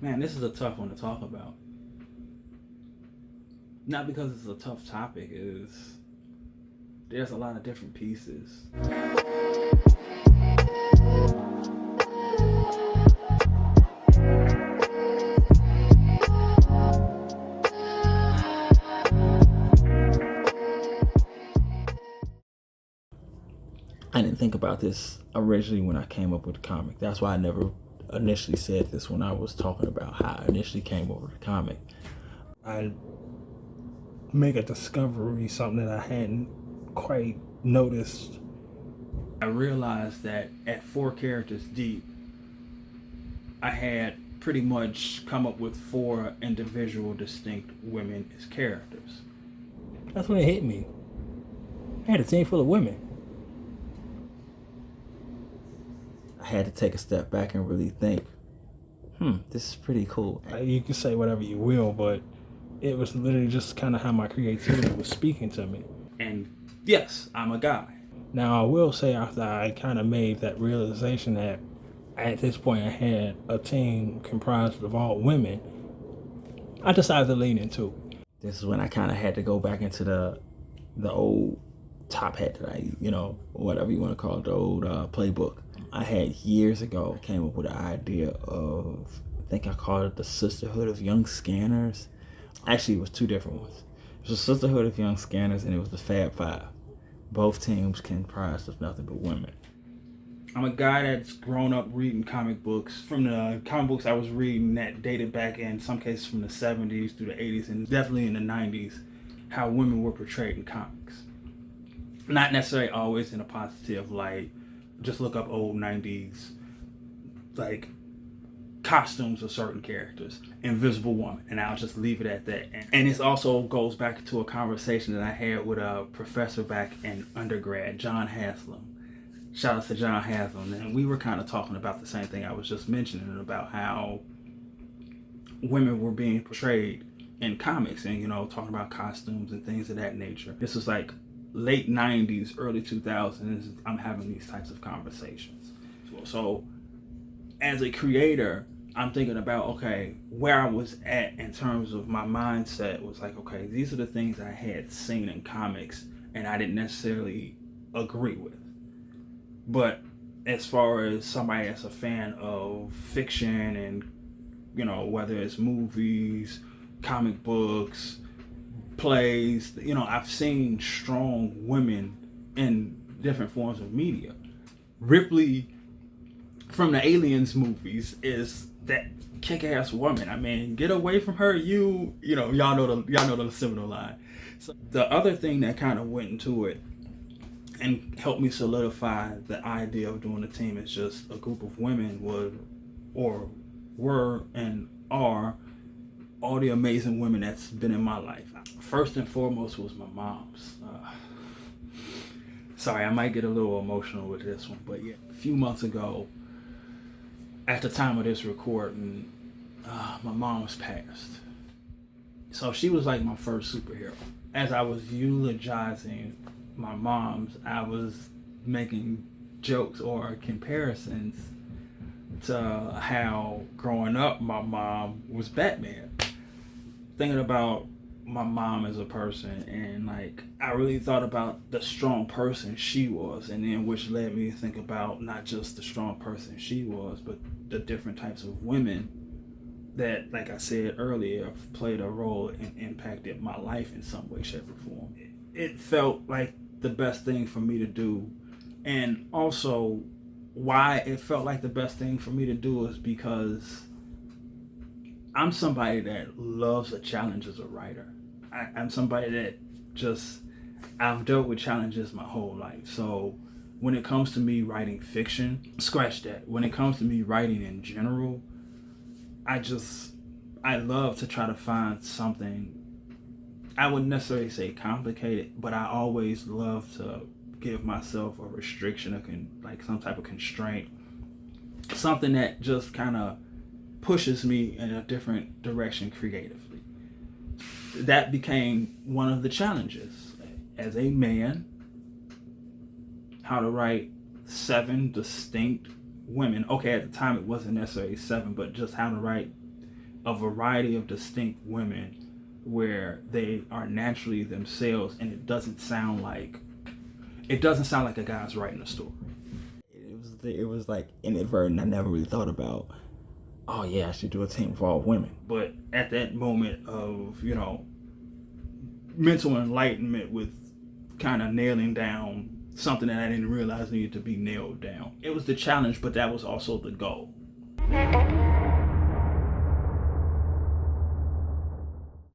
Man, this is a tough one to talk about. Not because it's a tough topic, is there's a lot of different pieces. I didn't think about this originally when I came up with the comic. That's why I never initially said this when I was talking about how I initially came up with the comic. I make a discovery, something that I hadn't quite noticed. I realized that at 4 characters deep, I had pretty much come up with 4 individual distinct women as characters. That's when it hit me. I had a team full of women. I had to take a step back and really think, this is pretty cool. You can say whatever you will, but it was literally just kind of how my creativity was speaking to me. And yes, I'm a guy. Now, I will say, after I kind of made that realization that at this point I had a team comprised of all women, I decided to lean into it. This is when I kind of had to go back into the old top hat that I, whatever you want to call it, the old playbook I had years ago. I came up with an idea of, I think I called it the Sisterhood of Young Scanners. Actually, it was 2 different ones. It was the Sisterhood of Young Scanners, and it was the Fab Five. Both teams comprised of nothing but women. I'm a guy that's grown up reading comic books. From the comic books I was reading that dated back in some cases from the 70s through the 80s and definitely in the 90s, how women were portrayed in comics. Not necessarily always in a positive light. Just look up old 90s like costumes of certain characters. Invisible Woman, and I'll just leave it at that. And this also goes back to a conversation that I had with a professor back in undergrad, John Haslam. Shout out to John Haslam. And we were kind of talking about the same thing I was just mentioning, about how women were being portrayed in comics and, talking about costumes and things of that nature. This was like late 90s, early 2000s, I'm having these types of conversations. So as a creator, I'm thinking about, okay, where I was at in terms of my mindset was like, okay, these are the things I had seen in comics and I didn't necessarily agree with. But as far as somebody that's a fan of fiction and, whether it's movies, comic books, plays, I've seen strong women in different forms of media. Ripley from the Aliens movies is that kick-ass woman. I mean, get away from her, y'all know the seminal line. So the other thing that kind of went into it and helped me solidify the idea of doing a team is just a group of women were and are all the amazing women that's been in my life. First and foremost was my mom's. Sorry, I might get a little emotional with this one, but yeah, a few months ago, at the time of this recording, my mom's passed. So she was like my first superhero. As I was eulogizing my mom's, I was making jokes or comparisons to how growing up my mom was Batman. Thinking about my mom as a person, and like I really thought about the strong person she was, and then which led me to think about not just the strong person she was, but the different types of women that, like I said earlier, played a role and impacted my life in some way, shape, or form. It felt like the best thing for me to do, and also why it felt like the best thing for me to do is because I'm somebody that loves a challenge as a writer. I'm somebody that I've dealt with challenges my whole life. So when it comes to me writing fiction, scratch that. When it comes to me writing in general, I love to try to find something, I wouldn't necessarily say complicated, but I always love to give myself a restriction, like some type of constraint, something that just kind of pushes me in a different direction creatively. That became one of the challenges as a man, how to write 7 distinct women. Okay, at the time it wasn't necessarily 7, but just how to write a variety of distinct women where they are naturally themselves, and it doesn't sound like a guy's writing a story. It was like inadvertent. I never really thought about, oh yeah, I should do a team for all women. But at that moment of, mental enlightenment with kind of nailing down something that I didn't realize needed to be nailed down. It was the challenge, but that was also the goal.